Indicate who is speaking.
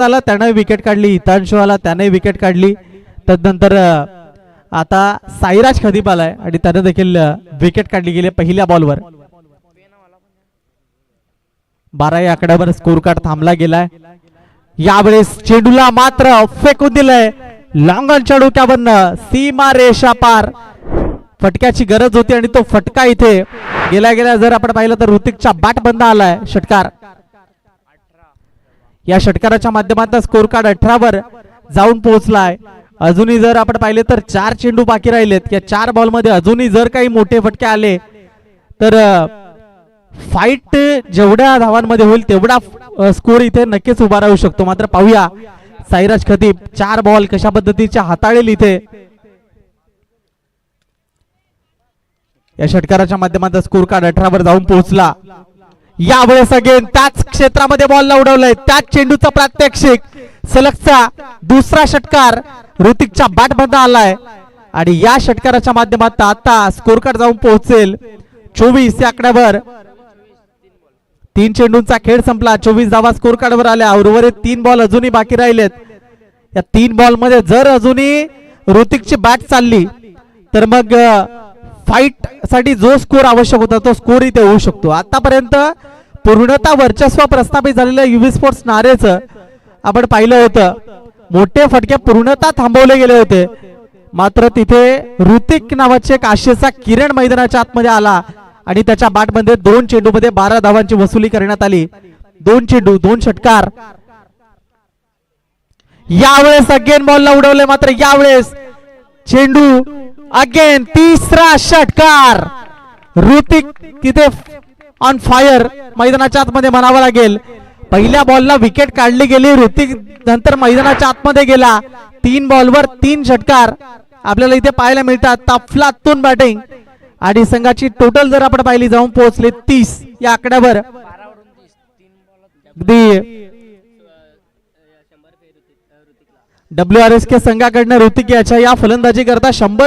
Speaker 1: आला त्याने विकेट काढली, हितांशु आला त्याने विकेट काढली. तदनंतर आता साईराज खदीप आलाय आणि त्याने देखील विकेट काढली गेली पहिल्या बॉलवर. 12 या आकड्यावर स्कोर कार्ड थांबला गेलाय. यावेळेस चेंडूला मात्र फेकून दिलंय लॉंगॉनच्या डोक्यावरनं सीमा रेषा पार. फटक्याची गरज होती आणि तो फटका इथे गेल्या गेल्या जर आपण पाहिलं तर ऋतिकच्या बॅट बंद आलाय षटकार. या षटकाराच्या माध्यमातून स्कोर कार्ड 18 वर जाऊन पोहोचलाय. अजूनही जर आपण पाहिले तर 4 चेंडू बाकी राहिलेत. या 4 बॉल मध्ये अजूनही जर काही मोठे फटके आले तर फाईट जेवढ्या धावांमध्ये होईल तेवढा स्कोर इथे नक्कीच उभा राहू शकतो. मात्र पाहूया साईराज खदीप 4 बॉल कशा पद्धतीचे हाताळेल इथे. या षटकाराच्या माध्यमातून स्कोर कार्ड 18 वर जाऊन पोहोचला. यावेळेस अगेन त्याच क्षेत्रामध्ये बॉलला उडवलंय, त्याच चेंडूचा प्रात्यक्षिक. सलगचा दुसरा षटकार ऋतिकच्या बॅट मध्ये आलाय आणि या षटकाराच्या माध्यमातून आता स्कोर कार्ड जाऊन पोहोचेल 24 या आकड्यावर. 3 चेंडूंचा खेळ संपला, 24 धावा स्कोर कार्डवर आल्या. उर्वरित 3 बॉल अजूनही बाकी राहिलेत. या 3 बॉल मध्ये जर अजूनही ऋतिकची बॅट चालली तर मग फाईट साठी जो स्कोर आवश्यक होता तो स्कोर इथे होऊ शकतो. आतापर्यंत पूर्णतः वर्चस्व प्रस्थापित झालेल्या युवी स्पोर्ट्स नारेचं आपण पाहिलं होतं. मोठे फटके पूर्णतः थांबवले गेले होते. मात्र तिथे ऋतिक नावाचे एक आशेचा किरण मैदानाच्या आतमध्ये आला आणि त्याच्या बॅटमध्ये 2 चेंडूमध्ये 12 धावांची वसुली करण्यात आली. 2 चेंडू 2 षटकार. यावेळेस अगेन बॉलला उडवले, मात्र यावेळेस चेंडू अगेन तिसरा षटकार. ऋतिक तिथे ऑन फायर मैदानाच्या आतमध्ये म्हणावं लागेल. पहिल्या बॉलला विकेट काढली गेली, ऋतिक नंतर मैदानाच्या आतमध्ये गेला. 3 बॉलवर 3 षटकार आपल्याला इथे पाहायला मिळतात. ताफलातून बॅटिंग आणि संघाची टोटल जर आपण पाहिली जाऊन पोहोचले 30 या आकड्यावर. WRSK संघाकडनं ऋतिक याच्या या फलंदाजी करता 100